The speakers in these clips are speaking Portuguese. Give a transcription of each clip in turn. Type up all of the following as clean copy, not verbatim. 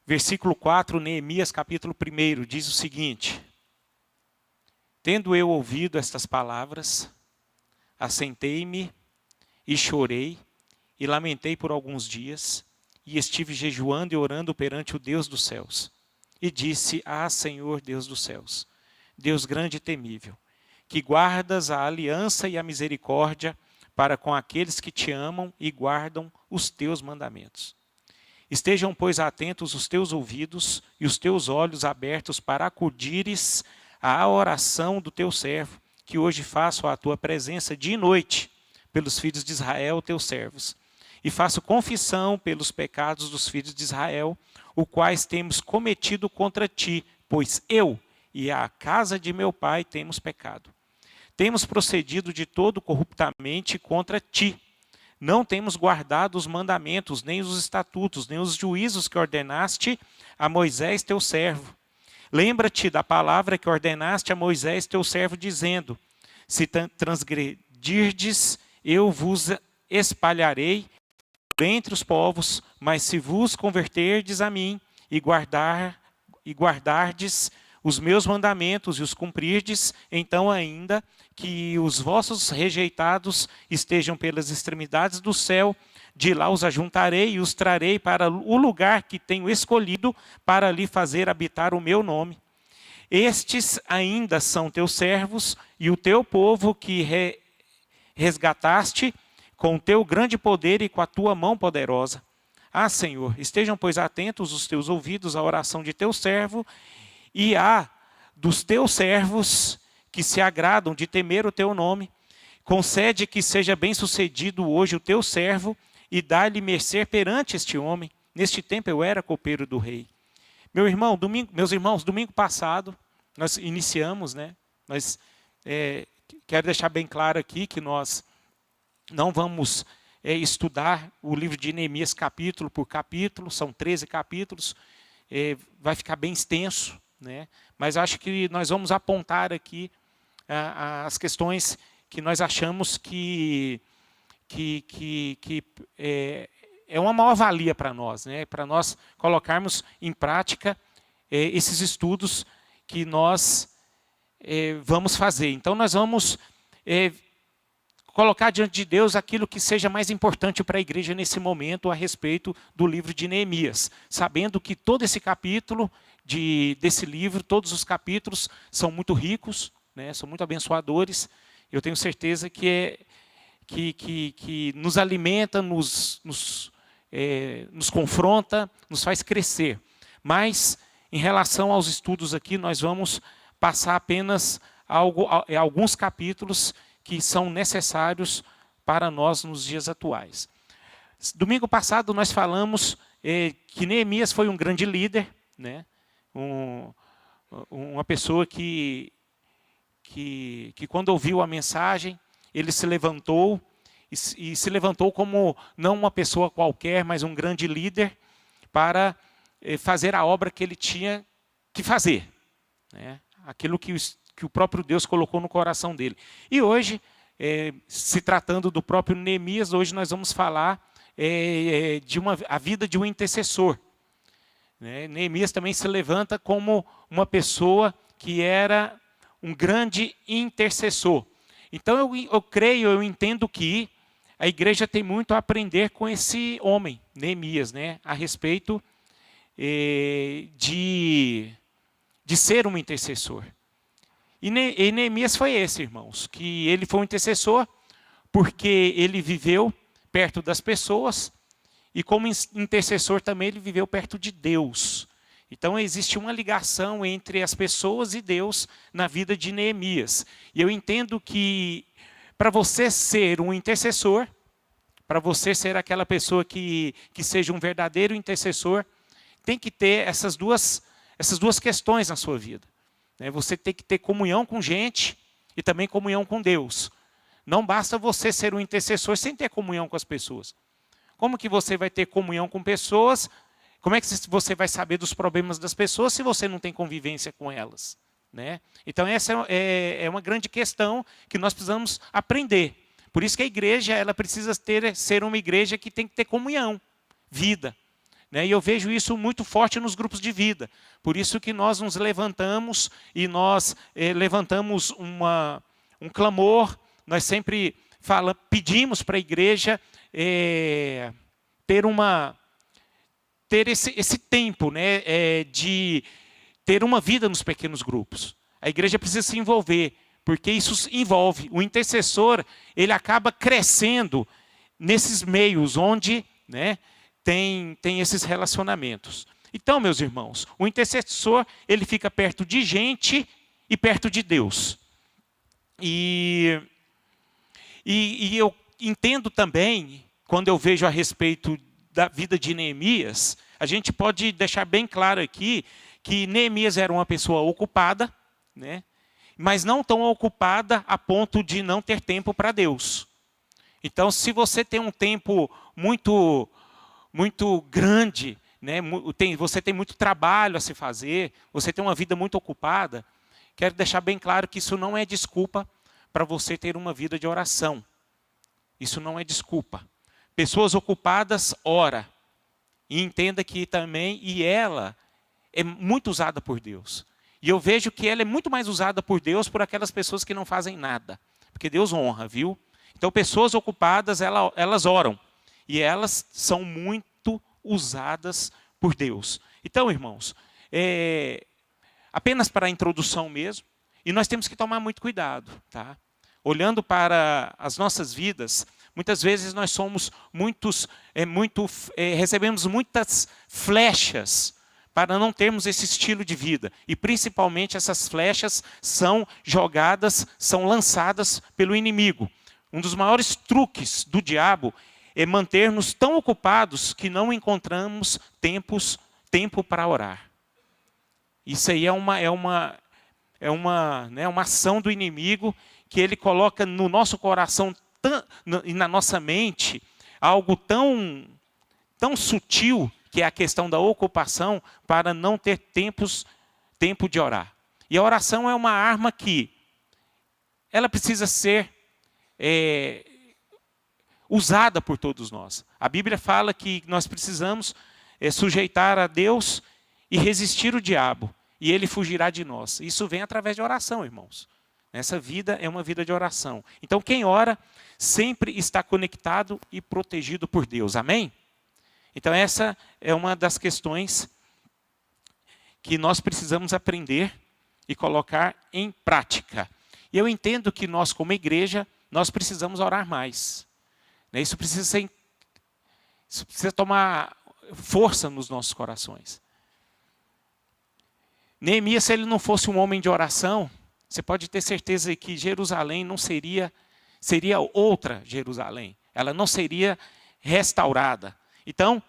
Versículo 4, Neemias capítulo 1, diz o seguinte: tendo eu ouvido estas palavras, assentei-me e chorei e lamentei por alguns dias, e estive jejuando e orando perante o Deus dos céus. E disse: ah, Senhor Deus dos céus, Deus grande e temível, que guardas a aliança e a misericórdia para com aqueles que te amam e guardam os teus mandamentos. Estejam, pois, atentos os teus ouvidos e os teus olhos abertos para acudires à oração do teu servo, que hoje faço à tua presença dia e noite, pelos filhos de Israel, teus servos. E faço confissão pelos pecados dos filhos de Israel, os quais temos cometido contra ti, pois eu e a casa de meu pai temos pecado. Temos procedido de todo corruptamente contra ti. Não temos guardado os mandamentos, nem os estatutos, nem os juízos que ordenaste a Moisés, teu servo. Lembra-te da palavra que ordenaste a Moisés, teu servo, dizendo: se transgredirdes, eu vos espalharei entre os povos, mas se vos converterdes a mim e guardardes os meus mandamentos e os cumprirdes, então ainda que os vossos rejeitados estejam pelas extremidades do céu, de lá os ajuntarei e os trarei para o lugar que tenho escolhido para ali fazer habitar o meu nome. Estes ainda são teus servos e o teu povo que resgataste com o teu grande poder e com a tua mão poderosa. Ah, Senhor, estejam, pois, atentos os teus ouvidos à oração de teu servo e à dos teus servos que se agradam de temer o teu nome. Concede que seja bem-sucedido hoje o teu servo e dá-lhe mercê perante este homem. Neste tempo eu era copeiro do rei. Meus irmãos, domingo passado nós iniciamos, né? Quero deixar bem claro aqui que nós não vamos estudar o livro de Neemias capítulo por capítulo, são 13 capítulos, vai ficar bem extenso, né? Mas acho que nós vamos apontar aqui as questões que nós achamos que é uma maior valia para nós, né? Para nós colocarmos em prática esses estudos que nós vamos fazer. Então nós vamos colocar diante de Deus aquilo que seja mais importante para a igreja nesse momento a respeito do livro de Neemias, sabendo que todo esse capítulo desse livro, todos os capítulos são muito ricos, né, são muito abençoadores. Eu tenho certeza que nos alimenta, nos confronta, nos faz crescer. Mas, em relação aos estudos aqui, nós vamos passar apenas alguns capítulos que são necessários para nós nos dias atuais. Domingo passado nós falamos que Neemias foi um grande líder, né? Uma pessoa que quando ouviu a mensagem, ele se levantou, e se levantou como não uma pessoa qualquer, mas um grande líder, para fazer a obra que ele tinha que fazer, né? Aquilo que o próprio Deus colocou no coração dele. E hoje, se tratando do próprio Neemias, hoje nós vamos falar a vida de um intercessor. Neemias também se levanta como uma pessoa que era um grande intercessor. Então eu entendo que a igreja tem muito a aprender com esse homem, Neemias, né? A respeito de ser um intercessor. E Neemias foi esse, irmãos, que ele foi um intercessor porque ele viveu perto das pessoas e como intercessor também ele viveu perto de Deus. Então existe uma ligação entre as pessoas e Deus na vida de Neemias. E eu entendo que para você ser um intercessor, para você ser aquela pessoa que seja um verdadeiro intercessor, tem que ter essas duas questões na sua vida. Você tem que ter comunhão com gente e também comunhão com Deus. Não basta você ser um intercessor sem ter comunhão com as pessoas. Como que você vai ter comunhão com pessoas? Como é que você vai saber dos problemas das pessoas se você não tem convivência com elas, né? Então essa é uma grande questão que nós precisamos aprender. Por isso que a igreja ela precisa ser uma igreja que tem que ter comunhão, vida. né? E eu vejo isso muito forte nos grupos de vida. Por isso que nós nos levantamos e nós levantamos um clamor. Nós sempre pedimos para a igreja ter esse tempo, né, de ter uma vida nos pequenos grupos. A igreja precisa se envolver, porque isso envolve. O intercessor, ele acaba crescendo nesses meios onde, né, tem esses relacionamentos. Então, meus irmãos, o intercessor, ele fica perto de gente e perto de Deus. E eu entendo também, quando eu vejo a respeito da vida de Neemias, a gente pode deixar bem claro aqui que Neemias era uma pessoa ocupada, né? Mas não tão ocupada a ponto de não ter tempo para Deus. Então, se você tem um tempo muito grande, né? Você tem muito trabalho a se fazer, você tem uma vida muito ocupada, quero deixar bem claro que isso não é desculpa para você ter uma vida de oração. Isso não é desculpa. Pessoas ocupadas, ora. E entenda que também, e ela é muito usada por Deus. E eu vejo que ela é muito mais usada por Deus por aquelas pessoas que não fazem nada. Porque Deus honra, viu? Então, pessoas ocupadas, elas oram. E elas são muito usadas por Deus. Então, irmãos, apenas para a introdução mesmo. E nós temos que tomar muito cuidado, tá? Olhando para as nossas vidas, muitas vezes nós somos recebemos muitas flechas para não termos esse estilo de vida. E principalmente essas flechas são jogadas, são lançadas pelo inimigo. Um dos maiores truques do diabo é manter-nos tão ocupados que não encontramos tempo para orar. Isso aí é uma ação do inimigo que ele coloca no nosso coração e na nossa mente algo tão sutil, que é a questão da ocupação, para não ter tempo de orar. E a oração é uma arma que ela precisa ser usada por todos nós. A Bíblia fala que nós precisamos sujeitar a Deus e resistir o diabo, e ele fugirá de nós. Isso vem através de oração, irmãos. Essa vida é uma vida de oração. Então, quem ora sempre está conectado e protegido por Deus. Amém? Então, essa é uma das questões que nós precisamos aprender e colocar em prática. E eu entendo que nós, como igreja, nós precisamos orar mais. Isso precisa tomar força nos nossos corações. Neemias, se ele não fosse um homem de oração, você pode ter certeza que Jerusalém não seria outra Jerusalém. Ela não seria restaurada. Então,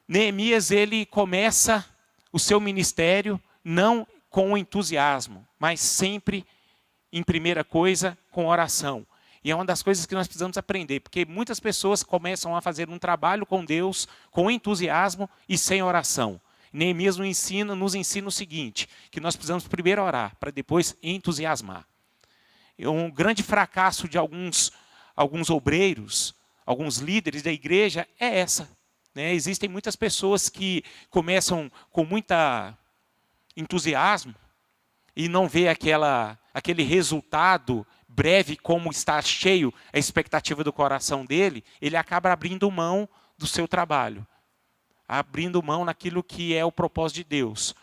Neemias, ele começa o seu ministério não com entusiasmo, mas sempre, em primeira coisa, com oração. E é uma das coisas que nós precisamos aprender, porque muitas pessoas começam a fazer um trabalho com Deus, com entusiasmo e sem oração. Neemias nos ensina o seguinte, que nós precisamos primeiro orar, para depois entusiasmar. Um grande fracasso de alguns obreiros, alguns líderes da igreja é essa. Existem muitas pessoas que começam com muito entusiasmo e não vê aquele resultado breve, como está cheio a expectativa do coração dele, ele acaba abrindo mão do seu trabalho. Abrindo mão naquilo que é o propósito de Deus.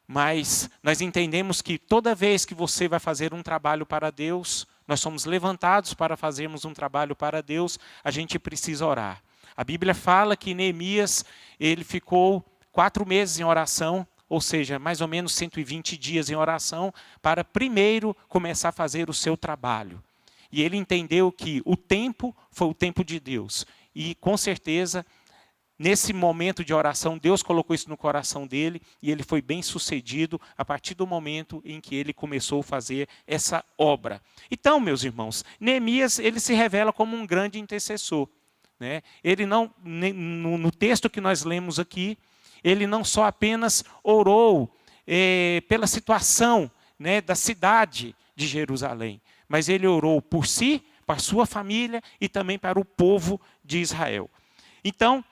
Mas nós entendemos que toda vez que você vai fazer um trabalho para Deus, nós somos levantados para fazermos um trabalho para Deus, a gente precisa orar. A Bíblia fala que Neemias, ele ficou 4 meses em oração, ou seja, mais ou menos 120 dias em oração, para primeiro começar a fazer o seu trabalho. E ele entendeu que o tempo foi o tempo de Deus. E com certeza, nesse momento de oração, Deus colocou isso no coração dele e ele foi bem sucedido a partir do momento em que ele começou a fazer essa obra. Então, meus irmãos, Neemias, ele se revela como um grande intercessor. Ele não, no texto que nós lemos aqui, ele não só apenas orou pela situação da cidade de Jerusalém, mas ele orou por si, para a sua família e também para o povo de Israel. Então,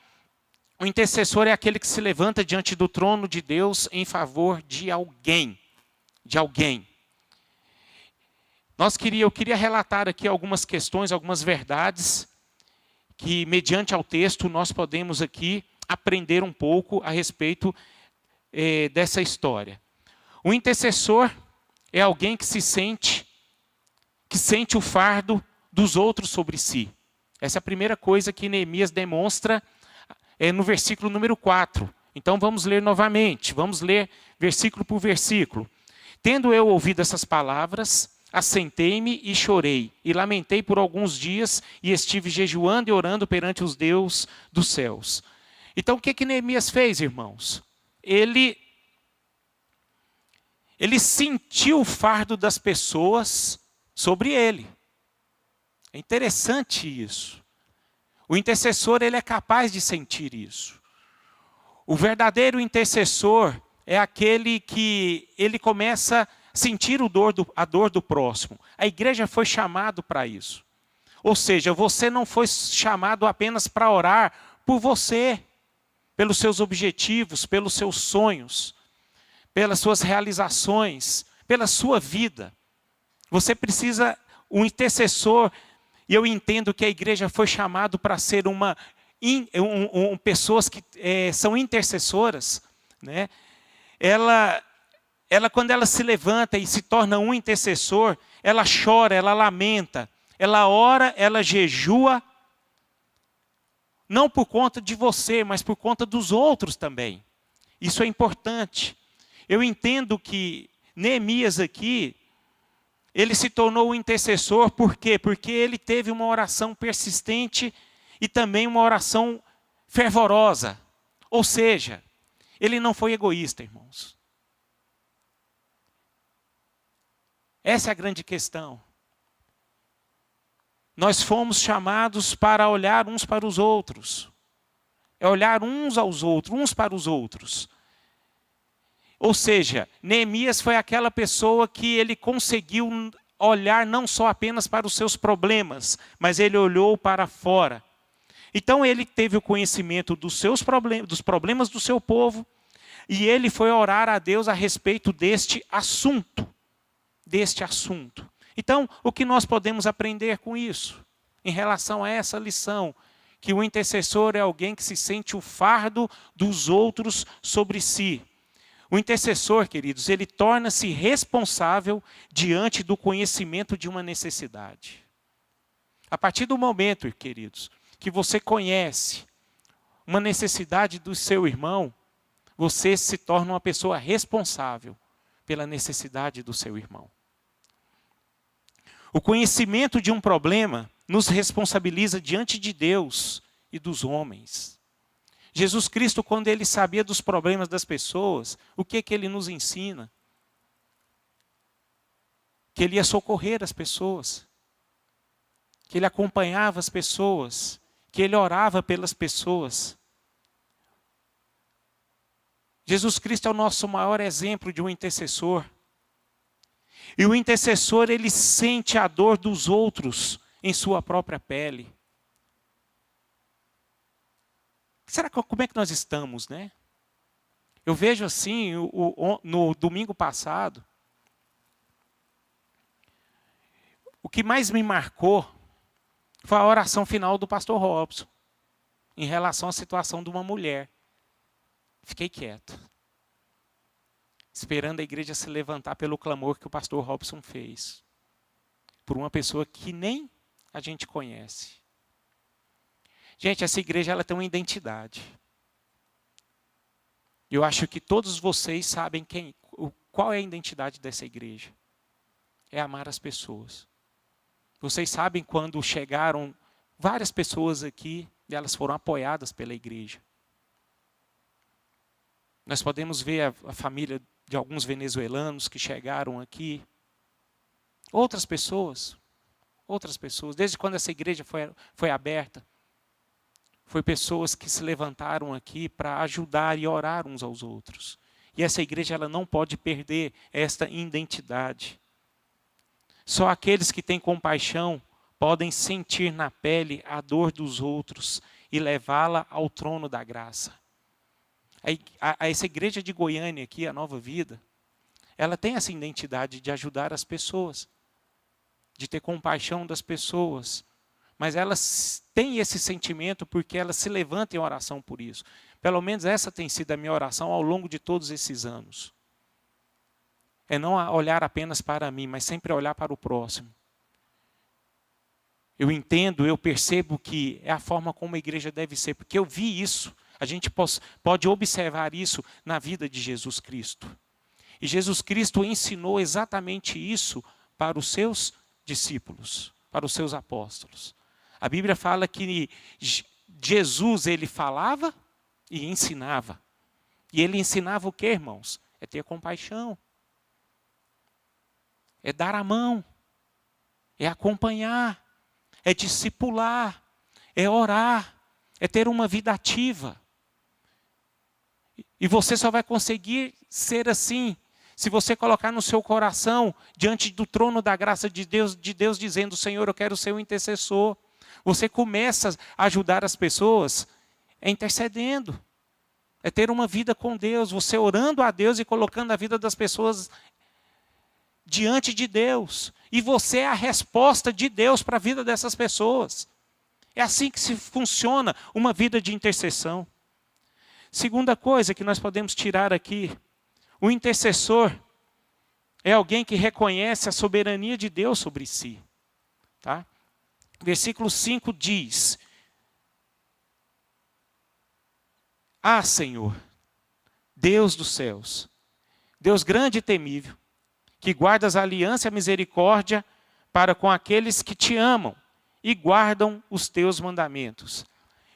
O intercessor é aquele que se levanta diante do trono de Deus em favor de alguém. De alguém. Eu queria relatar aqui algumas questões, algumas verdades, que mediante ao texto nós podemos aqui aprender um pouco a respeito dessa história. O intercessor é alguém que sente o fardo dos outros sobre si. Essa é a primeira coisa que Neemias demonstra no versículo número 4. Então vamos ler novamente, vamos ler versículo por versículo. Tendo eu ouvido essas palavras, assentei-me e chorei, e lamentei por alguns dias, e estive jejuando e orando perante os Deus dos céus. Então o que Neemias fez, irmãos? Ele sentiu o fardo das pessoas sobre ele. É interessante isso. O intercessor, ele é capaz de sentir isso. O verdadeiro intercessor é aquele que ele começa a sentir a dor do próximo. A igreja foi chamado para isso. Ou seja, você não foi chamado apenas para orar por você, pelos seus objetivos, pelos seus sonhos, pelas suas realizações, pela sua vida. Você precisa, um intercessor, e eu entendo que a igreja foi chamado para ser pessoas que são intercessoras, né? Ela, quando ela se levanta e se torna um intercessor, ela chora, ela lamenta, ela ora, ela jejua, não por conta de você, mas por conta dos outros também. Isso é importante. Eu entendo que Neemias aqui, ele se tornou um intercessor, por quê? Porque ele teve uma oração persistente e também uma oração fervorosa. Ou seja, ele não foi egoísta, irmãos. Essa é a grande questão. Nós fomos chamados para olhar uns para os outros. É olhar uns aos outros, uns para os outros. Ou seja, Neemias foi aquela pessoa que ele conseguiu olhar não só apenas para os seus problemas, mas ele olhou para fora. Então ele teve o conhecimento dos problemas do seu povo, e ele foi orar a Deus a respeito deste assunto. Então, o que nós podemos aprender com isso? Em relação a essa lição, que o intercessor é alguém que se sente o fardo dos outros sobre si. O intercessor, queridos, ele torna-se responsável diante do conhecimento de uma necessidade. A partir do momento, queridos, que você conhece uma necessidade do seu irmão, você se torna uma pessoa responsável pela necessidade do seu irmão. O conhecimento de um problema nos responsabiliza diante de Deus e dos homens. Jesus Cristo, quando ele sabia dos problemas das pessoas, o que ele nos ensina? Que ele ia socorrer as pessoas, que ele acompanhava as pessoas, que ele orava pelas pessoas. Jesus Cristo é o nosso maior exemplo de um intercessor. E o intercessor, ele sente a dor dos outros em sua própria pele. Como é que nós estamos, né? Eu vejo assim, no domingo passado, o que mais me marcou foi a oração final do pastor Robson, em relação à situação de uma mulher. Fiquei quieto, esperando a igreja se levantar pelo clamor que o pastor Robson fez, por uma pessoa que nem a gente conhece. Gente, essa igreja ela tem uma identidade. Eu acho que todos vocês sabem qual é a identidade dessa igreja. É amar as pessoas. Vocês sabem quando chegaram várias pessoas aqui, e elas foram apoiadas pela igreja. Nós podemos ver a família de alguns venezuelanos que chegaram aqui. Outras pessoas, desde quando essa igreja foi aberta, foi pessoas que se levantaram aqui para ajudar e orar uns aos outros. E essa igreja ela não pode perder esta identidade. Só aqueles que têm compaixão podem sentir na pele a dor dos outros e levá-la ao trono da graça. Essa igreja de Goiânia aqui, a Nova Vida, ela tem essa identidade de ajudar as pessoas, de ter compaixão das pessoas. Mas elas têm esse sentimento porque elas se levantam em oração por isso. Pelo menos essa tem sido a minha oração ao longo de todos esses anos. É não olhar apenas para mim, mas sempre olhar para o próximo. Eu entendo, eu percebo que é a forma como a igreja deve ser, porque eu vi isso. A gente pode observar isso na vida de Jesus Cristo. E Jesus Cristo ensinou exatamente isso para os seus discípulos, para os seus apóstolos. A Bíblia fala que Jesus, ele falava e ensinava. E ele ensinava o que, irmãos? É ter compaixão. É dar a mão. É acompanhar. É discipular. É orar. É ter uma vida ativa. E você só vai conseguir ser assim se você colocar no seu coração, diante do trono da graça de Deus dizendo: Senhor, eu quero ser um intercessor. Você começa a ajudar as pessoas intercedendo. É ter uma vida com Deus, você orando a Deus e colocando a vida das pessoas diante de Deus. E você é a resposta de Deus para a vida dessas pessoas. É assim que se funciona uma vida de intercessão. Segunda coisa que nós podemos tirar aqui: o intercessor é alguém que reconhece a soberania de Deus sobre si. Tá? Versículo 5 diz: Ah, Senhor, Deus dos céus, Deus grande e temível, que guardas a aliança e a misericórdia para com aqueles que te amam e guardam os teus mandamentos.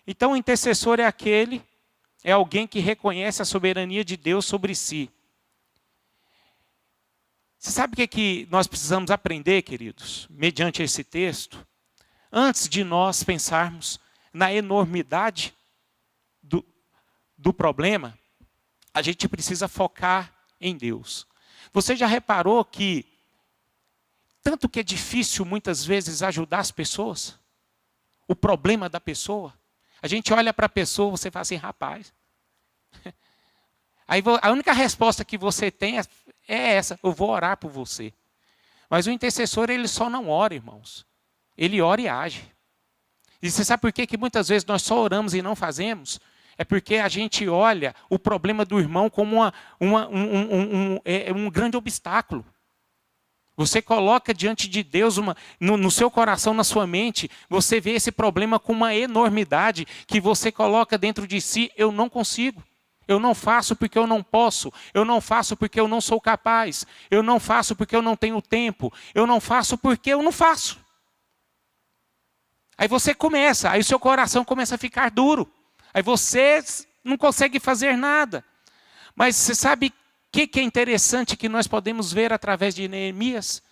Então o intercessor é alguém que reconhece a soberania de Deus sobre si. Você sabe o que nós precisamos aprender, queridos, mediante esse texto? Antes de nós pensarmos na enormidade do problema, a gente precisa focar em Deus. Você já reparou que, tanto que é difícil muitas vezes ajudar as pessoas, o problema da pessoa, a gente olha para a pessoa, você fala assim: rapaz, aí a única resposta que você tem é essa: eu vou orar por você. Mas o intercessor, ele só não ora, irmãos. Ele ora e age. E você sabe por que muitas vezes nós só oramos e não fazemos? É porque a gente olha o problema do irmão como um grande obstáculo. Você coloca diante de Deus, no seu coração, na sua mente, você vê esse problema com uma enormidade que você coloca dentro de si: eu não consigo. Eu não faço porque eu não posso. Eu não faço porque eu não sou capaz. Eu não faço porque eu não tenho tempo. Eu não faço porque eu não faço. Aí você começa, aí o seu coração começa a ficar duro. Aí você não consegue fazer nada. Mas você sabe o que é interessante que nós podemos ver através de Neemias?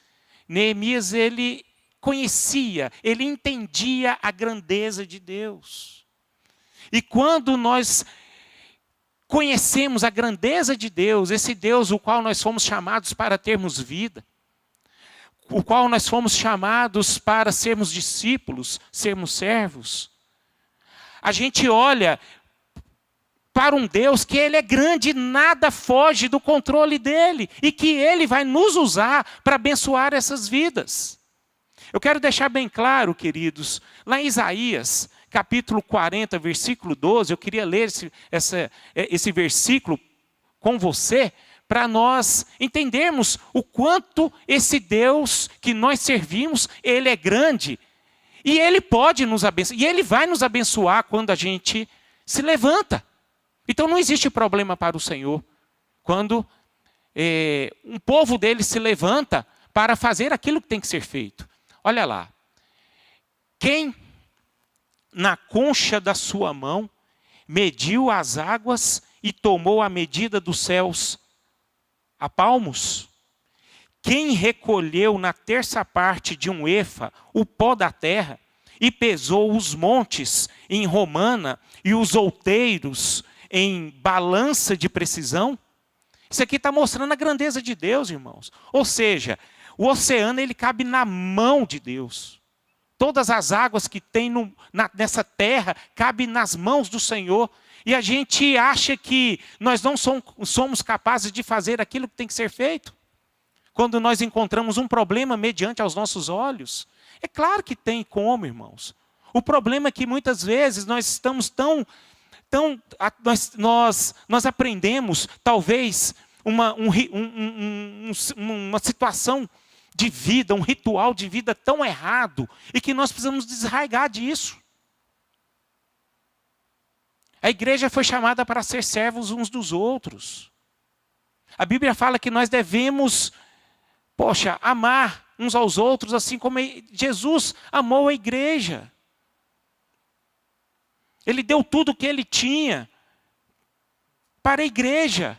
Neemias, ele conhecia, ele entendia a grandeza de Deus. E quando nós conhecemos a grandeza de Deus, esse Deus o qual nós fomos chamados para termos vida, o qual nós fomos chamados para sermos discípulos, sermos servos, a gente olha para um Deus que Ele é grande e nada foge do controle dEle, e que Ele vai nos usar para abençoar essas vidas. Eu quero deixar bem claro, queridos, lá em Isaías, capítulo 40, versículo 12, eu queria ler esse versículo com você, para nós entendermos o quanto esse Deus que nós servimos, Ele é grande. E Ele pode nos abençoar. E Ele vai nos abençoar quando a gente se levanta. Então não existe problema para o Senhor quando um povo dele se levanta para fazer aquilo que tem que ser feito. Olha lá. Quem na concha da sua mão mediu as águas e tomou a medida dos céus a palmos? Quem recolheu na terça parte de um efa o pó da terra e pesou os montes em romana e os outeiros em balança de precisão? Isso aqui está mostrando a grandeza de Deus, irmãos. Ou seja, o oceano ele cabe na mão de Deus. Todas as águas que tem nessa terra cabem nas mãos do Senhor. E a gente acha que nós não somos capazes de fazer aquilo que tem que ser feito. Quando nós encontramos um problema mediante aos nossos olhos. É claro que tem como, irmãos. O problema é que muitas vezes nós estamos nós aprendemos, talvez, uma situação de vida, um ritual de vida tão errado, e que nós precisamos desarraigar disso. A igreja foi chamada para ser servos uns dos outros. A Bíblia fala que nós devemos, amar uns aos outros, assim como Jesus amou a igreja. Ele deu tudo o que ele tinha para a igreja.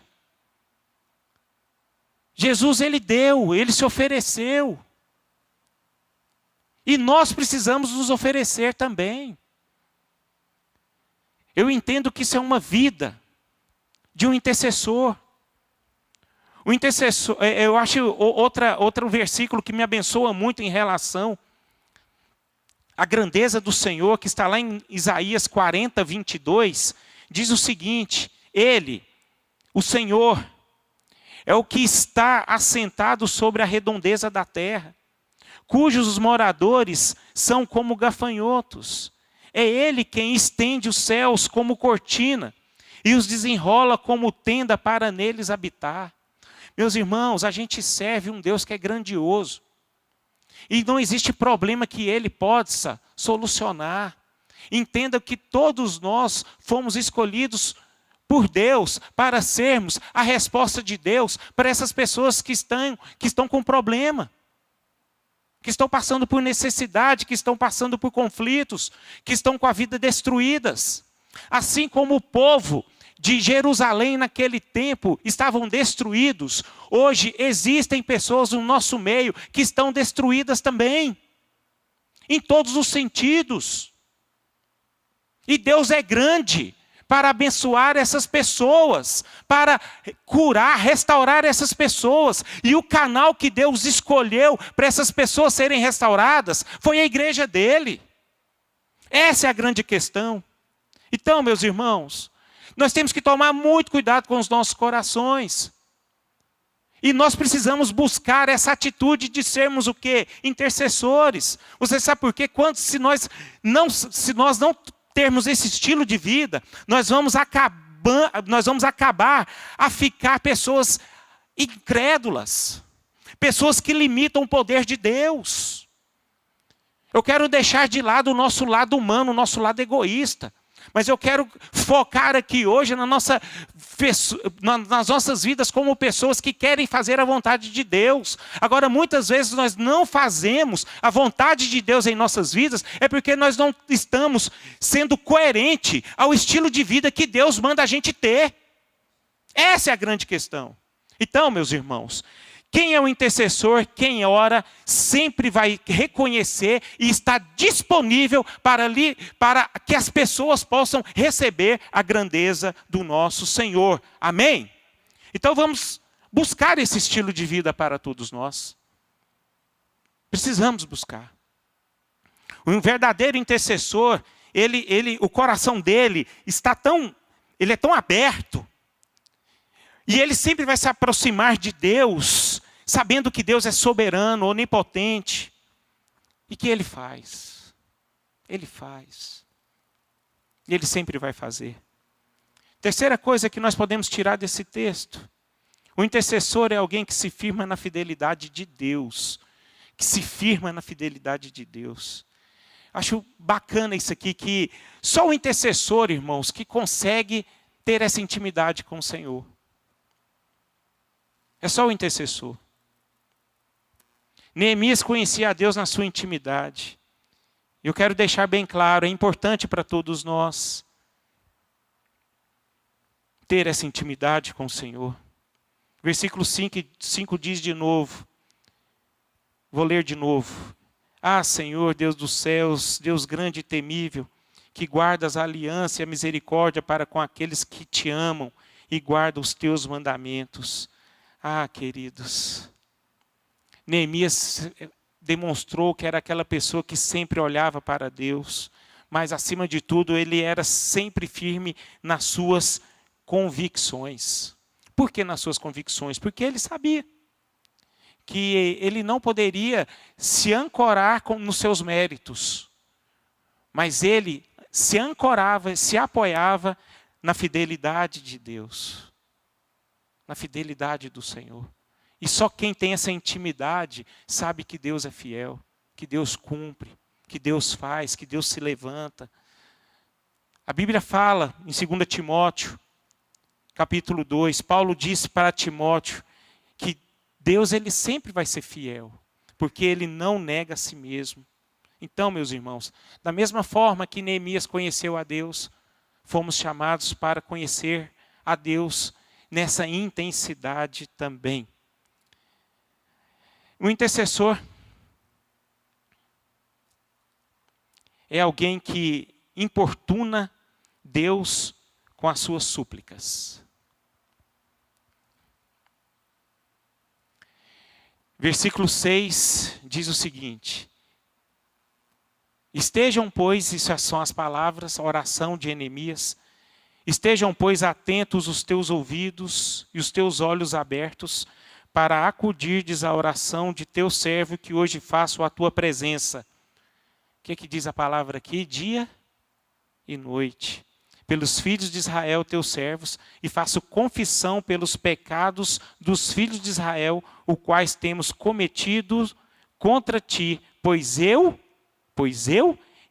Jesus, ele deu, ele se ofereceu. E nós precisamos nos oferecer também. Eu entendo que isso é uma vida de um intercessor. O intercessor, eu acho outro versículo que me abençoa muito em relação à grandeza do Senhor, que está lá em Isaías 40, 22, diz o seguinte: Ele, o Senhor, é o que está assentado sobre a redondeza da terra, cujos moradores são como gafanhotos. É Ele quem estende os céus como cortina e os desenrola como tenda para neles habitar. Meus irmãos, a gente serve um Deus que é grandioso. E não existe problema que Ele possa solucionar. Entenda que todos nós fomos escolhidos por Deus para sermos a resposta de Deus para essas pessoas que estão com problema. Que estão passando por necessidade, que estão passando por conflitos, que estão com a vida destruídas. Assim como o povo de Jerusalém naquele tempo estavam destruídos, hoje existem pessoas no nosso meio que estão destruídas também. Em todos os sentidos. E Deus é grande para abençoar essas pessoas, para curar, restaurar essas pessoas. E o canal que Deus escolheu para essas pessoas serem restauradas foi a igreja dele. Essa é a grande questão. Então, meus irmãos, nós temos que tomar muito cuidado com os nossos corações. E nós precisamos buscar essa atitude de sermos o quê? Intercessores. Você sabe por quê? Se nós não termos esse estilo de vida, nós vamos acabar a ficar pessoas incrédulas, pessoas que limitam o poder de Deus. Eu quero deixar de lado o nosso lado humano, o nosso lado egoísta, mas eu quero focar aqui hoje nas nossas vidas como pessoas que querem fazer a vontade de Deus. Agora, muitas vezes nós não fazemos a vontade de Deus em nossas vidas, é porque nós não estamos sendo coerentes ao estilo de vida que Deus manda a gente ter. Essa é a grande questão. Então, meus irmãos, quem é o intercessor, quem ora, sempre vai reconhecer e estar disponível para que as pessoas possam receber a grandeza do nosso Senhor. Amém? Então vamos buscar esse estilo de vida para todos nós. Precisamos buscar. Um verdadeiro intercessor, o coração dele ele é tão aberto. E ele sempre vai se aproximar de Deus, sabendo que Deus é soberano, onipotente. E que Ele faz. Ele faz. E Ele sempre vai fazer. Terceira coisa que nós podemos tirar desse texto. O intercessor é alguém que se firma na fidelidade de Deus. Que se firma na fidelidade de Deus. Acho bacana isso aqui, que só o intercessor, irmãos, que consegue ter essa intimidade com o Senhor. É só o intercessor. Neemias conhecia a Deus na sua intimidade. Eu quero deixar bem claro, é importante para todos nós ter essa intimidade com o Senhor. Versículo 5 diz de novo, vou ler de novo. Ah, Senhor, Deus dos céus, Deus grande e temível, que guardas a aliança e a misericórdia para com aqueles que te amam e guardam os teus mandamentos. Ah, queridos, Neemias demonstrou que era aquela pessoa que sempre olhava para Deus, mas acima de tudo ele era sempre firme nas suas convicções. Por que nas suas convicções? Porque ele sabia que ele não poderia se ancorar nos seus méritos, mas ele se ancorava, se apoiava na fidelidade de Deus, na fidelidade do Senhor. E só quem tem essa intimidade sabe que Deus é fiel, que Deus cumpre, que Deus faz, que Deus se levanta. A Bíblia fala em 2 Timóteo, capítulo 2, Paulo disse para Timóteo que Deus ele sempre vai ser fiel, porque ele não nega a si mesmo. Então, meus irmãos, da mesma forma que Neemias conheceu a Deus, fomos chamados para conhecer a Deus nessa intensidade também. O intercessor é alguém que importuna Deus com as suas súplicas. Versículo 6 diz o seguinte: estejam, pois, isso são as palavras, a oração de Neemias, estejam, pois, atentos os teus ouvidos e os teus olhos abertos, para acudirdes à oração de teu servo que hoje faço à tua presença. O que diz a palavra aqui? Dia e noite. Pelos filhos de Israel, teus servos, e faço confissão pelos pecados dos filhos de Israel, os quais temos cometido contra ti, pois eu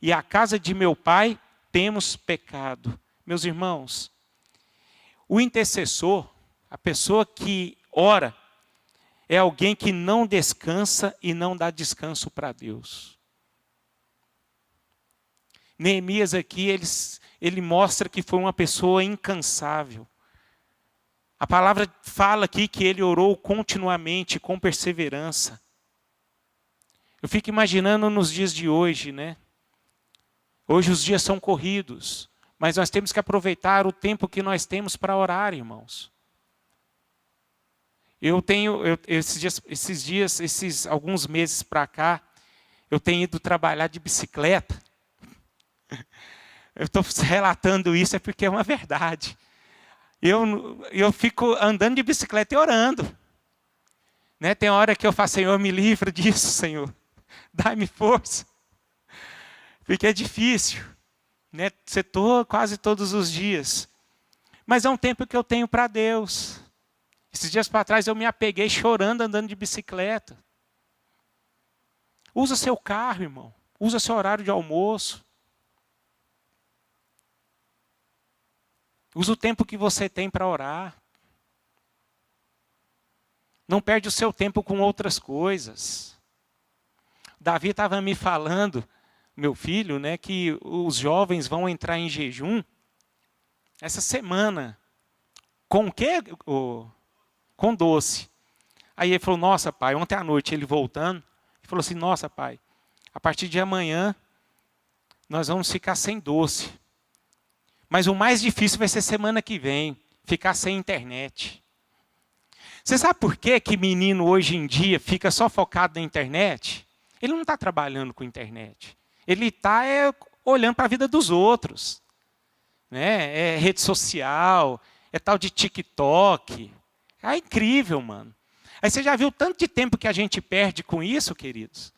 e a casa de meu pai temos pecado. Meus irmãos, o intercessor, a pessoa que ora, é alguém que não descansa e não dá descanso para Deus. Neemias aqui, ele mostra que foi uma pessoa incansável. A palavra fala aqui que ele orou continuamente, com perseverança. Eu fico imaginando nos dias de hoje, né? Hoje os dias são corridos, mas nós temos que aproveitar o tempo que nós temos para orar, irmãos. Esses alguns meses para cá, eu tenho ido trabalhar de bicicleta. Eu estou relatando isso porque é uma verdade. Eu fico andando de bicicleta e orando. Né? Tem hora que eu falo, Senhor, me livra disso, Senhor. Dá-me força. Porque é difícil. Né? Quase todos os dias. Mas é um tempo que eu tenho para Deus. Esses dias para trás eu me apeguei chorando, andando de bicicleta. Usa seu carro, irmão. Usa seu horário de almoço. Usa o tempo que você tem para orar. Não perde o seu tempo com outras coisas. Davi estava me falando, meu filho, né, que os jovens vão entrar em jejum essa semana. Com o quê? Com doce. Aí ele falou, nossa pai, ontem à noite ele voltando, ele falou assim, nossa pai, a partir de amanhã nós vamos ficar sem doce. Mas o mais difícil vai ser semana que vem, ficar sem internet. Você sabe por que menino hoje em dia fica só focado na internet? Ele não está trabalhando com internet. Ele está olhando para a vida dos outros. Né? É rede social, é tal de TikTok. É incrível, mano. Aí você já viu o tanto de tempo que a gente perde com isso, queridos?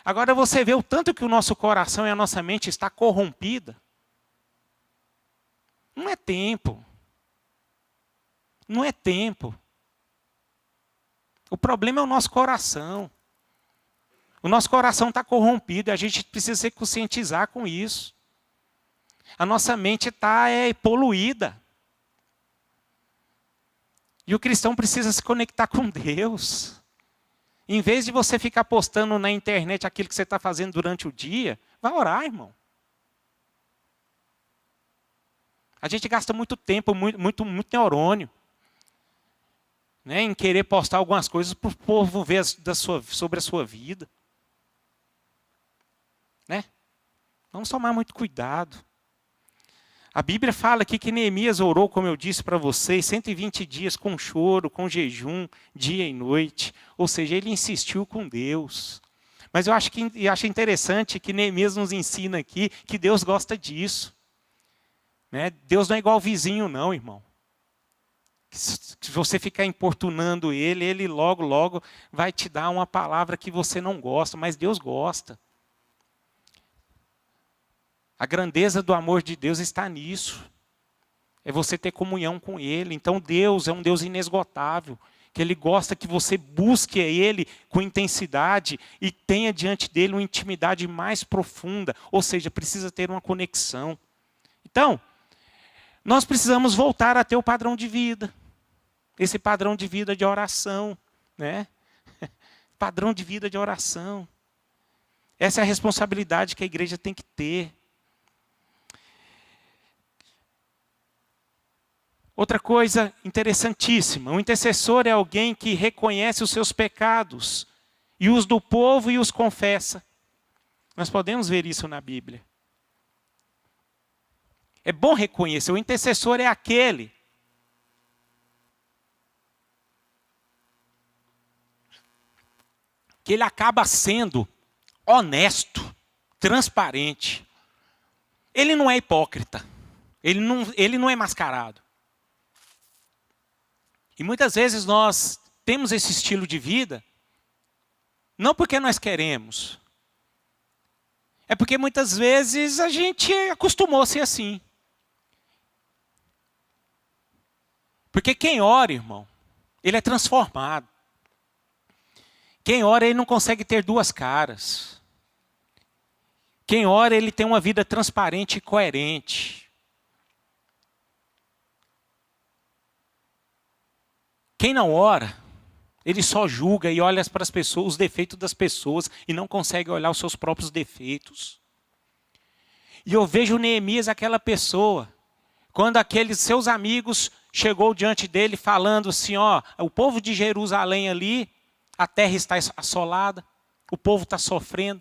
Agora você vê o tanto que o nosso coração e a nossa mente está corrompida. Não é tempo. Não é tempo. O problema é o nosso coração. O nosso coração está corrompido e a gente precisa se conscientizar com isso. A nossa mente está poluída. E o cristão precisa se conectar com Deus. Em vez de você ficar postando na internet aquilo que você está fazendo durante o dia, vá orar, irmão. A gente gasta muito tempo, muito neurônio, né, em querer postar algumas coisas para o povo ver sobre a sua vida. Né? Vamos tomar muito cuidado. A Bíblia fala aqui que Neemias orou, como eu disse para vocês, 120 dias com choro, com jejum, dia e noite. Ou seja, ele insistiu com Deus. Mas eu acho interessante que Neemias nos ensina aqui que Deus gosta disso. Né? Deus não é igual ao vizinho não, irmão. Se você ficar importunando ele, ele logo, logo vai te dar uma palavra que você não gosta, mas Deus gosta. A grandeza do amor de Deus está nisso. É você ter comunhão com Ele. Então Deus é um Deus inesgotável, que Ele gosta que você busque Ele com intensidade e tenha diante dEle uma intimidade mais profunda. Ou seja, precisa ter uma conexão. Então, nós precisamos voltar a ter o padrão de vida. Esse padrão de vida de oração. Né? Padrão de vida de oração. Essa é a responsabilidade que a igreja tem que ter. Outra coisa interessantíssima. Um intercessor é alguém que reconhece os seus pecados. E os do povo e os confessa. Nós podemos ver isso na Bíblia. É bom reconhecer. O intercessor é aquele que ele acaba sendo honesto, transparente. Ele não é hipócrita. Ele não é mascarado. E muitas vezes nós temos esse estilo de vida, não porque nós queremos. É porque muitas vezes a gente acostumou a ser assim. Porque quem ora, irmão, ele é transformado. Quem ora, ele não consegue ter duas caras. Quem ora, ele tem uma vida transparente e coerente. Quem não ora, ele só julga e olha para as pessoas, os defeitos das pessoas, e não consegue olhar os seus próprios defeitos. E eu vejo Neemias, aquela pessoa, quando aqueles seus amigos chegou diante dele falando assim, ó, o povo de Jerusalém ali, a terra está assolada, o povo está sofrendo,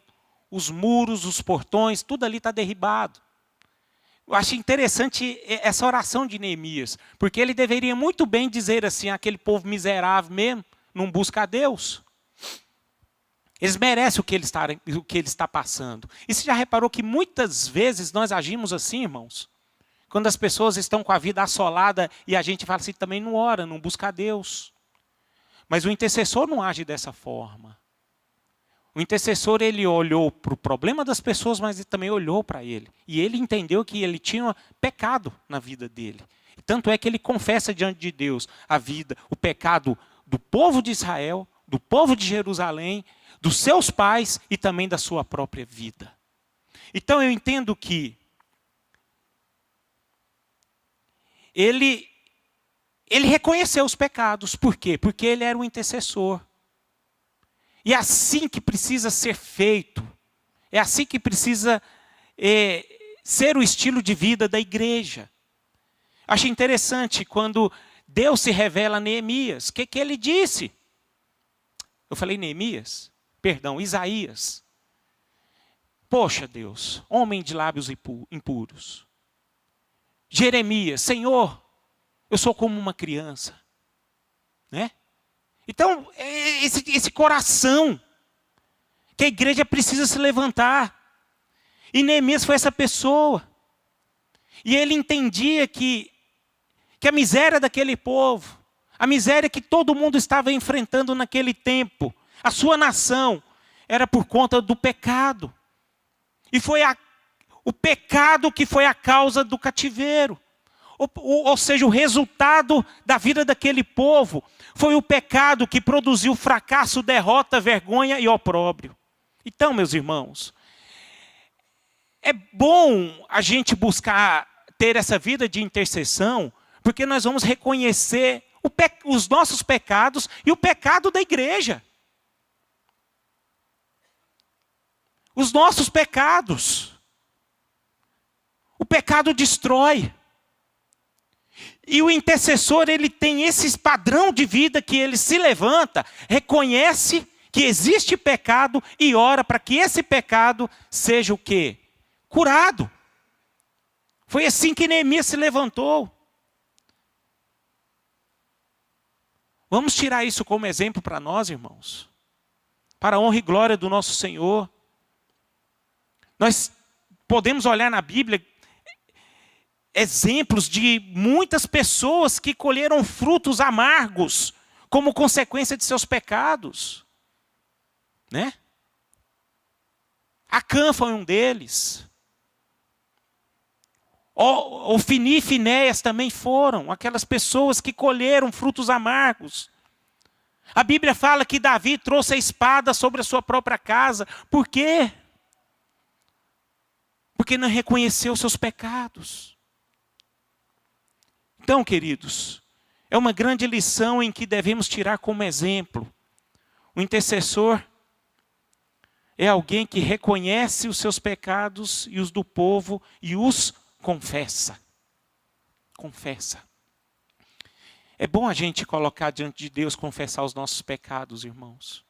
os muros, os portões, tudo ali está derribado. Eu acho interessante essa oração de Neemias, porque ele deveria muito bem dizer assim, aquele povo miserável mesmo, não busca a Deus. Eles merecem o que ele está passando. E você já reparou que muitas vezes nós agimos assim, irmãos? Quando as pessoas estão com a vida assolada e a gente fala assim, também não ora, não busca a Deus. Mas o intercessor não age dessa forma. O intercessor, ele olhou para o problema das pessoas, mas ele também olhou para ele. E ele entendeu que ele tinha pecado na vida dele. Tanto é que ele confessa diante de Deus o pecado do povo de Israel, do povo de Jerusalém, dos seus pais e também da sua própria vida. Então eu entendo que ele reconheceu os pecados. Por quê? Porque ele era um intercessor. E é assim que precisa ser feito. É assim que precisa ser o estilo de vida da igreja. Acho interessante quando Deus se revela a Neemias. O que ele disse? Eu falei Neemias? Perdão, Isaías. Poxa Deus, homem de lábios impuros. Jeremias, Senhor, eu sou como uma criança. Né? Então, esse coração que a igreja precisa se levantar. E Neemias foi essa pessoa. E ele entendia que a miséria daquele povo, a miséria que todo mundo estava enfrentando naquele tempo, a sua nação, era por conta do pecado. E foi o pecado que foi a causa do cativeiro. Ou seja, o resultado da vida daquele povo foi o pecado que produziu fracasso, derrota, vergonha e opróbrio. Então, meus irmãos, é bom a gente buscar ter essa vida de intercessão, porque nós vamos reconhecer os nossos pecados e o pecado da igreja. Os nossos pecados. O pecado destrói. E o intercessor, ele tem esse padrão de vida que ele se levanta, reconhece que existe pecado e ora para que esse pecado seja o quê? Curado. Foi assim que Neemias se levantou. Vamos tirar isso como exemplo para nós, irmãos. para a honra e glória do nosso Senhor. Nós podemos olhar na Bíblia exemplos de muitas pessoas que colheram frutos amargos como consequência de seus pecados, né? Acã foi um deles. Ofni e Finéias também foram aquelas pessoas que colheram frutos amargos. A Bíblia fala que Davi trouxe a espada sobre a sua própria casa. Por quê? Porque não reconheceu seus pecados. Então, queridos, é uma grande lição em que devemos tirar como exemplo. O intercessor é alguém que reconhece os seus pecados e os do povo e os confessa. Confessa. É bom a gente colocar diante de Deus, confessar os nossos pecados, irmãos.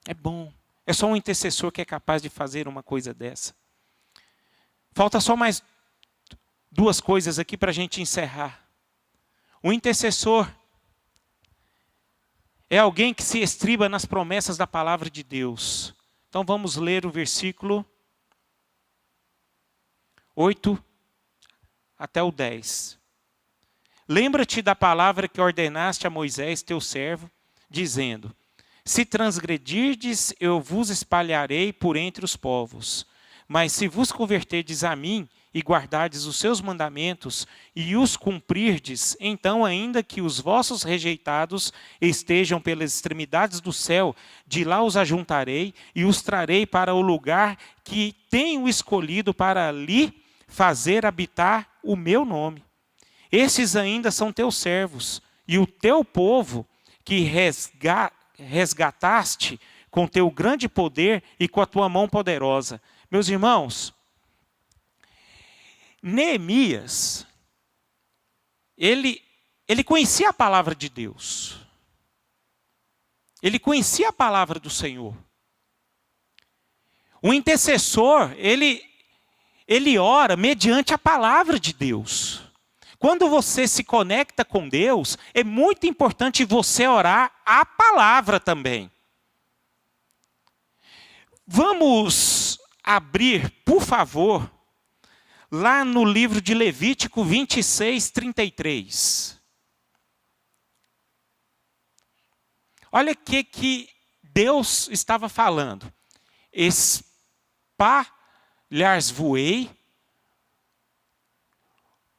É bom. É só um intercessor que é capaz de fazer uma coisa dessa. Falta só mais 2 coisas aqui para a gente encerrar. O intercessor é alguém que se estriba nas promessas da palavra de Deus. Então vamos ler o versículo 8 até o 10. Lembra-te da palavra que ordenaste a Moisés, teu servo, dizendo: se transgredirdes, eu vos espalharei por entre os povos. Mas se vos converterdes a mim e guardardes os seus mandamentos e os cumprirdes, então ainda que os vossos rejeitados estejam pelas extremidades do céu, de lá os ajuntarei e os trarei para o lugar que tenho escolhido para ali fazer habitar o meu nome. Esses ainda são teus servos e o teu povo que resgataste com teu grande poder e com a tua mão poderosa. Meus irmãos, Neemias, ele conhecia a palavra de Deus. Ele conhecia a palavra do Senhor. O intercessor, ele ora mediante a palavra de Deus. Quando você se conecta com Deus, é muito importante você orar a palavra também. Vamos abrir, por favor, lá no livro de Levítico 26, 33. Olha o que Deus estava falando. Espalhar-vos-ei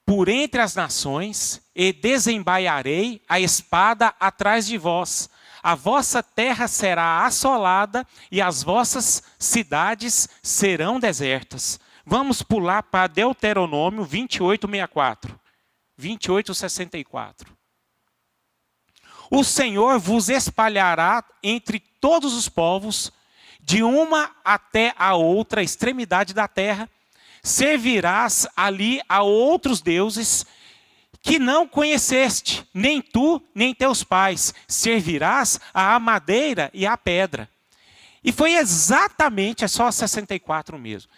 por entre as nações e desembaiarei a espada atrás de vós. A vossa terra será assolada e as vossas cidades serão desertas. Vamos pular para Deuteronômio 28, 64. 28, 64. O Senhor vos espalhará entre todos os povos, de uma até a outra extremidade da terra. Servirás ali a outros deuses que não conheceste, nem tu, nem teus pais. Servirás à madeira e à pedra. E foi exatamente, é só 64 mesmo.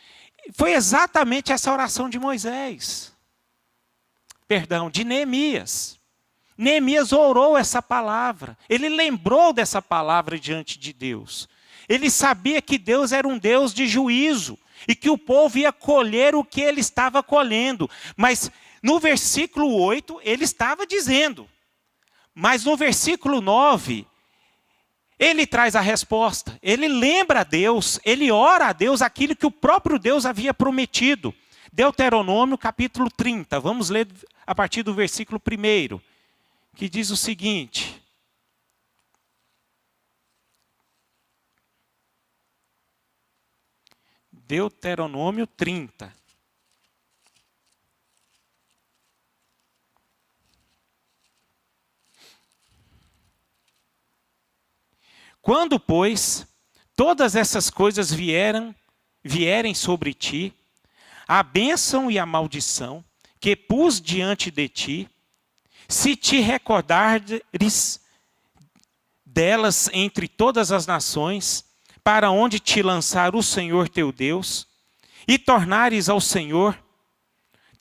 Foi exatamente essa oração de Moisés. Perdão, de Neemias. Neemias orou essa palavra. Ele lembrou dessa palavra diante de Deus. Ele sabia que Deus era um Deus de juízo. E que o povo ia colher o que ele estava colhendo. Mas no versículo 8, ele estava dizendo. Mas no versículo 9, ele traz a resposta. Ele lembra a Deus, ele ora a Deus aquilo que o próprio Deus havia prometido. Deuteronômio capítulo 30. Vamos ler a partir do versículo 1, que diz o seguinte. Deuteronômio 30. Quando, pois, todas essas coisas vierem sobre ti, a bênção e a maldição que pus diante de ti, se te recordares delas entre todas as nações, para onde te lançar o Senhor teu Deus, e tornares ao Senhor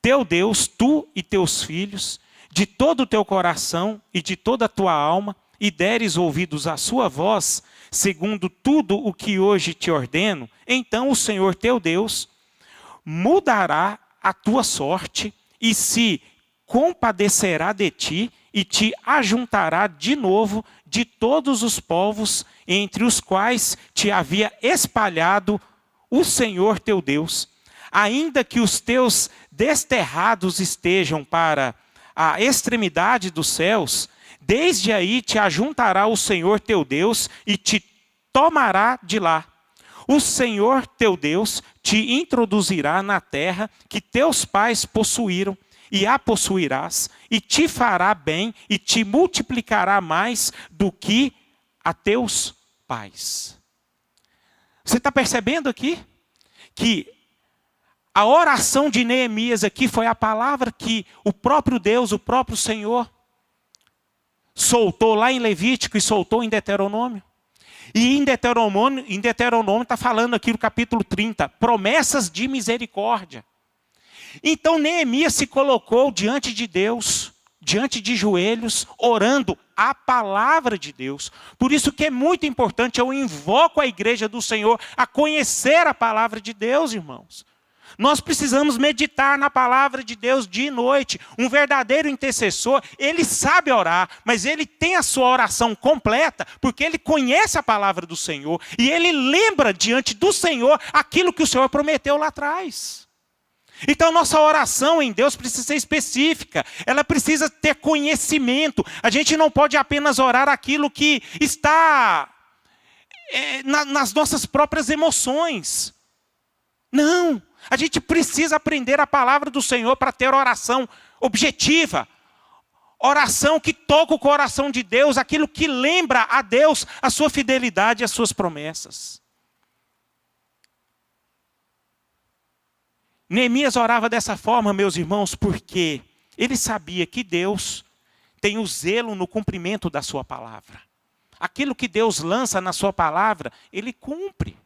teu Deus, tu e teus filhos, de todo o teu coração e de toda a tua alma, e deres ouvidos à sua voz, segundo tudo o que hoje te ordeno, então o Senhor teu Deus mudará a tua sorte e se compadecerá de ti e te ajuntará de novo de todos os povos entre os quais te havia espalhado o Senhor teu Deus. Ainda que os teus desterrados estejam para a extremidade dos céus, desde aí te ajuntará o Senhor teu Deus e te tomará de lá. O Senhor teu Deus te introduzirá na terra que teus pais possuíram, e a possuirás, e te fará bem, e te multiplicará mais do que a teus pais. Você está percebendo aqui? Que a oração de Neemias aqui foi a palavra que o próprio Deus, o próprio Senhor, soltou lá em Levítico e soltou em Deuteronômio. E em Deuteronômio está falando aqui no capítulo 30, promessas de misericórdia. Então Neemias se colocou diante de Deus, diante de joelhos, orando a palavra de Deus. Por isso que é muito importante, eu invoco a igreja do Senhor a conhecer a palavra de Deus, irmãos. Nós precisamos meditar na palavra de Deus dia e noite. Um verdadeiro intercessor, ele sabe orar, mas ele tem a sua oração completa, porque ele conhece a palavra do Senhor, e ele lembra diante do Senhor aquilo que o Senhor prometeu lá atrás. Então nossa oração em Deus precisa ser específica, ela precisa ter conhecimento. A gente não pode apenas orar aquilo que está nas nossas próprias emoções. Não, a gente precisa aprender a palavra do Senhor para ter oração objetiva. Oração que toca o coração de Deus, aquilo que lembra a Deus a sua fidelidade e as suas promessas. Neemias orava dessa forma, meus irmãos, porque ele sabia que Deus tem o zelo no cumprimento da sua palavra. Aquilo que Deus lança na sua palavra, Ele cumpre.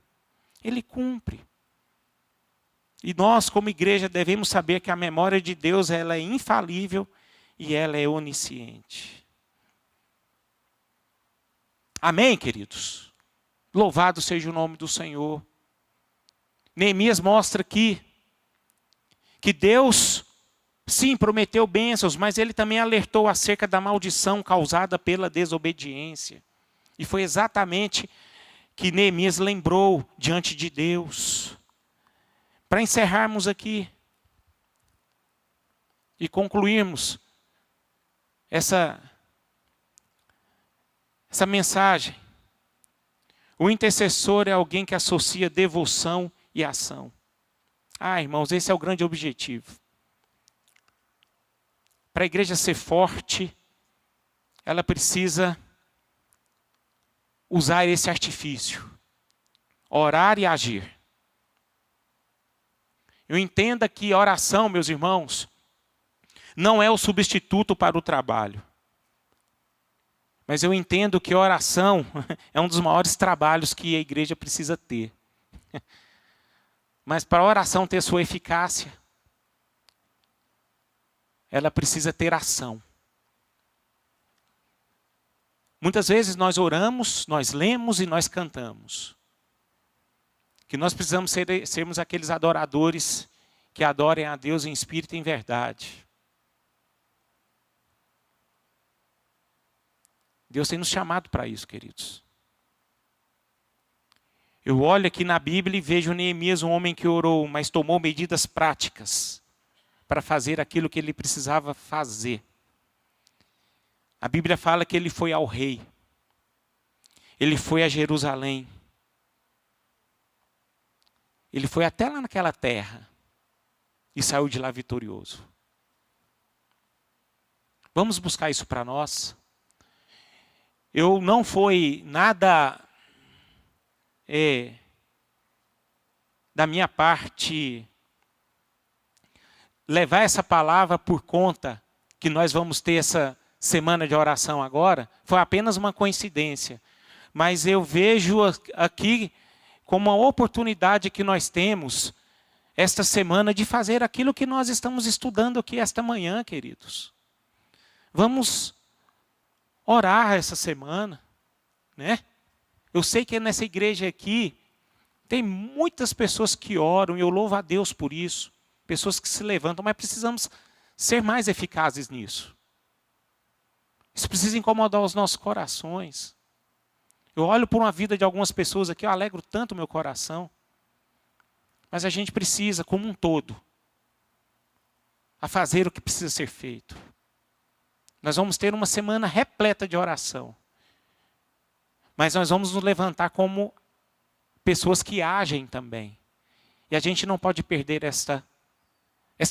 Ele cumpre. E nós, como igreja, devemos saber que a memória de Deus ela é infalível e ela é onisciente. Amém, queridos? Louvado seja o nome do Senhor. Neemias mostra aqui que Deus, sim, prometeu bênçãos, mas Ele também alertou acerca da maldição causada pela desobediência. E foi exatamente que Neemias lembrou diante de Deus. Para encerrarmos aqui e concluirmos essa mensagem, o intercessor é alguém que associa devoção e ação. Irmãos, esse é o grande objetivo. Para a igreja ser forte, ela precisa usar esse artifício, orar e agir. Eu entendo que oração, meus irmãos, não é o substituto para o trabalho. Mas eu entendo que oração é um dos maiores trabalhos que a igreja precisa ter. Mas para a oração ter sua eficácia, ela precisa ter ação. Muitas vezes nós oramos, nós lemos e nós cantamos. Que nós precisamos sermos aqueles adoradores que adorem a Deus em espírito e em verdade. Deus tem nos chamado para isso, queridos. Eu olho aqui na Bíblia e vejo Neemias, um homem que orou, mas tomou medidas práticas para fazer aquilo que ele precisava fazer. A Bíblia fala que ele foi ao rei. Ele foi a Jerusalém. Ele foi até lá naquela terra e saiu de lá vitorioso. Vamos buscar isso para nós. Eu não foi nada da minha parte levar essa palavra por conta que nós vamos ter essa semana de oração agora. Foi apenas uma coincidência. Mas eu vejo aqui como uma oportunidade que nós temos esta semana de fazer aquilo que nós estamos estudando aqui esta manhã, queridos. Vamos orar essa semana, né? Eu sei que nessa igreja aqui tem muitas pessoas que oram, e eu louvo a Deus por isso. Pessoas que se levantam, mas precisamos ser mais eficazes nisso. Isso precisa incomodar os nossos corações. Eu olho por uma vida de algumas pessoas aqui, eu alegro tanto o meu coração. Mas a gente precisa, como um todo, a fazer o que precisa ser feito. Nós vamos ter uma semana repleta de oração. Mas nós vamos nos levantar como pessoas que agem também. E a gente não pode perder esta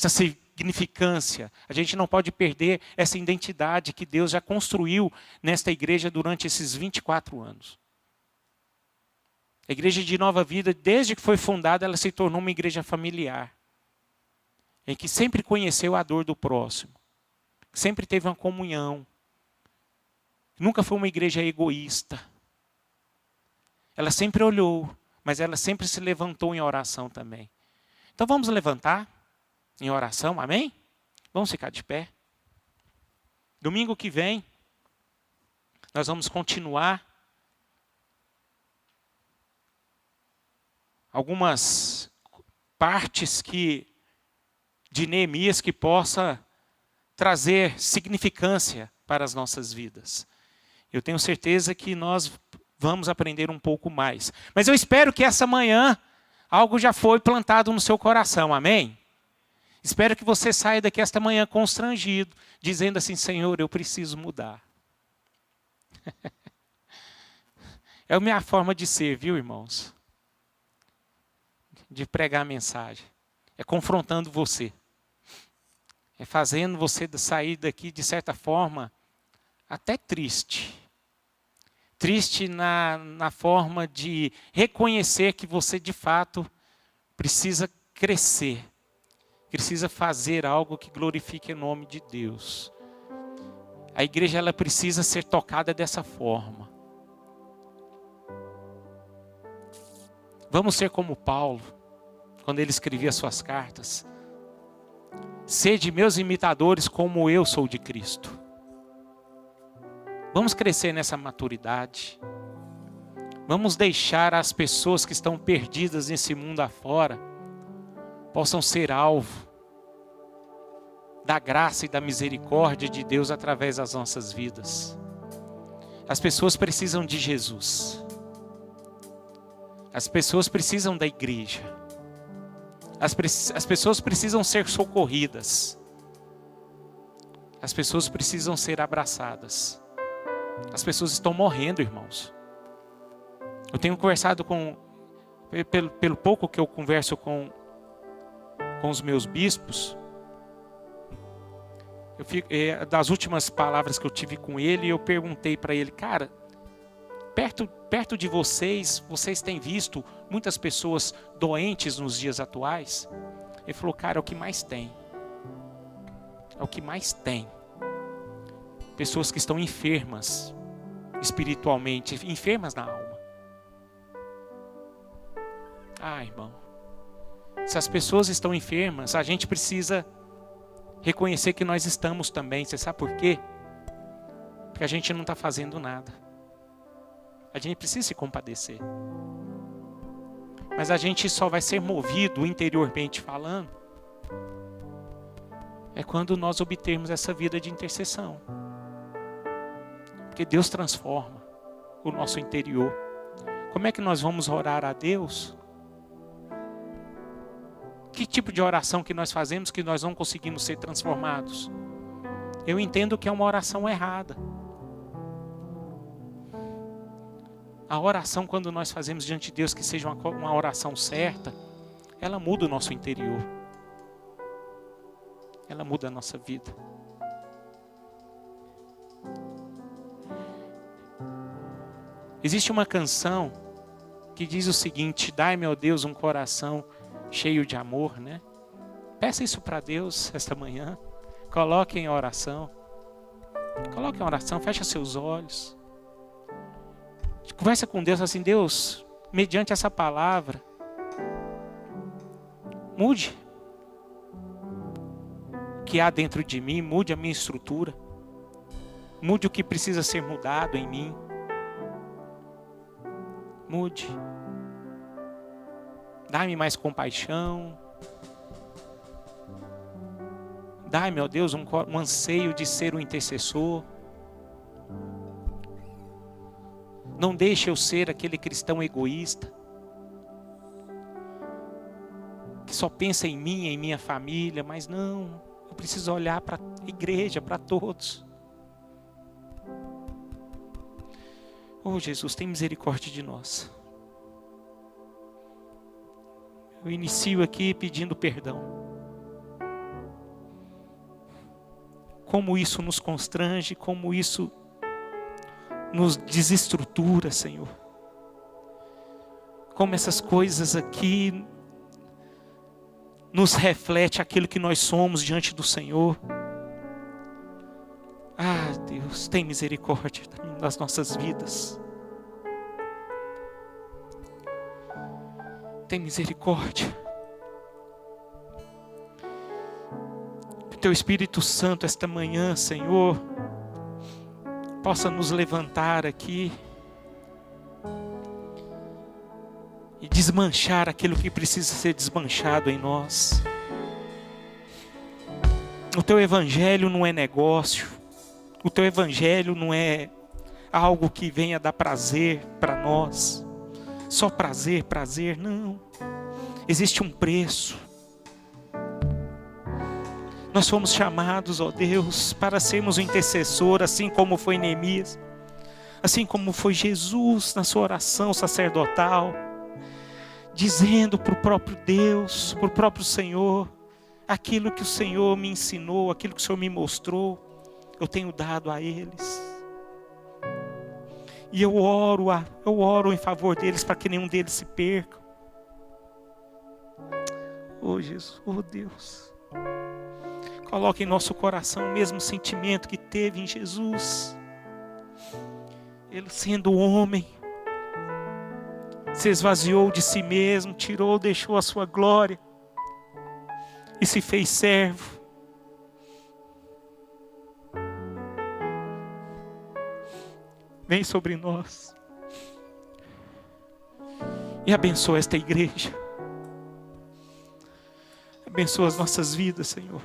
significância. A gente não pode perder essa identidade que Deus já construiu nesta igreja durante esses 24 anos. A igreja de Nova Vida, desde que foi fundada, ela se tornou uma igreja familiar. Em que sempre conheceu a dor do próximo. Sempre teve uma comunhão. Nunca foi uma igreja egoísta. Ela sempre olhou, mas ela sempre se levantou em oração também. Então vamos levantar em oração, amém? Vamos ficar de pé. Domingo que vem, nós vamos continuar algumas partes de Neemias que possa trazer significância para as nossas vidas. Eu tenho certeza que nós vamos aprender um pouco mais. Mas eu espero que essa manhã algo já foi plantado no seu coração, amém? Espero que você saia daqui esta manhã constrangido, dizendo assim, Senhor, eu preciso mudar. É a minha forma de ser, viu, irmãos? De pregar a mensagem. É confrontando você. É fazendo você sair daqui, de certa forma, até triste. Triste na forma de reconhecer que você, de fato, precisa crescer. Precisa fazer algo que glorifique o nome de Deus. A igreja ela precisa ser tocada dessa forma. Vamos ser como Paulo, quando ele escrevia suas cartas. Sede meus imitadores como eu sou de Cristo. Vamos crescer nessa maturidade. Vamos deixar as pessoas que estão perdidas nesse mundo afora possam ser alvo da graça e da misericórdia de Deus através das nossas vidas. As pessoas precisam de Jesus. As pessoas precisam da igreja. As pessoas precisam ser socorridas. As pessoas precisam ser abraçadas. As pessoas estão morrendo, irmãos. Eu tenho conversado pelo pouco que eu converso com os meus bispos, das últimas palavras que eu tive com ele, eu perguntei para ele, cara, perto de vocês têm visto muitas pessoas doentes nos dias atuais? Ele falou, cara, é o que mais tem. É o que mais tem. Pessoas que estão enfermas espiritualmente, enfermas na alma. Ah, irmão. Se as pessoas estão enfermas, a gente precisa reconhecer que nós estamos também. Você sabe por quê? Porque a gente não está fazendo nada. A gente precisa se compadecer. Mas a gente só vai ser movido interiormente falando é quando nós obtermos essa vida de intercessão. Porque Deus transforma o nosso interior. Como é que nós vamos orar a Deus? Que tipo de oração que nós fazemos que nós não conseguimos ser transformados? Eu entendo que é uma oração errada. A oração, quando nós fazemos diante de Deus, que seja uma oração certa, ela muda o nosso interior. Ela muda a nossa vida. Existe uma canção que diz o seguinte: dai-me, ó Deus, um coração cheio de amor, né? Peça isso para Deus esta manhã. Coloque em oração. Coloque em oração, feche seus olhos. Conversa com Deus assim, Deus, mediante essa palavra, mude o que há dentro de mim, mude a minha estrutura. Mude o que precisa ser mudado em mim. Mude. Dá-me mais compaixão. Dá-me, ó Deus, um anseio de ser um intercessor. Não deixe eu ser aquele cristão egoísta, que só pensa em mim, em minha família, mas não, eu preciso olhar para a igreja, para todos. Oh Jesus, tem misericórdia de nós. Eu inicio aqui pedindo perdão. Como isso nos constrange, como isso nos desestrutura, Senhor. Como essas coisas aqui nos reflete aquilo que nós somos diante do Senhor. Ah, Deus, tem misericórdia das nossas vidas. Tem misericórdia. Que o Teu Espírito Santo esta manhã, Senhor, possa nos levantar aqui e desmanchar aquilo que precisa ser desmanchado em nós. O Teu Evangelho não é negócio. O Teu Evangelho não é algo que venha dar prazer para nós. Só prazer, prazer, não. Existe um preço. Nós fomos chamados, ó Deus, para sermos um intercessor, assim como foi Neemias, assim como foi Jesus na sua oração sacerdotal, dizendo para o próprio Deus, para o próprio Senhor, aquilo que o Senhor me ensinou, aquilo que o Senhor me mostrou, eu tenho dado a eles. E eu oro em favor deles para que nenhum deles se perca. Oh Jesus, oh Deus, coloque em nosso coração o mesmo sentimento que teve em Jesus. Ele sendo homem, se esvaziou de si mesmo, deixou a sua glória e se fez servo. Vem sobre nós e abençoa esta igreja. Abençoa as nossas vidas, Senhor.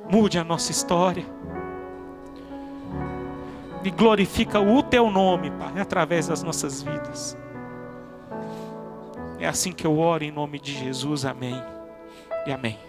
Mude a nossa história. E glorifica o Teu nome, Pai, através das nossas vidas. É assim que eu oro em nome de Jesus. Amém e amém.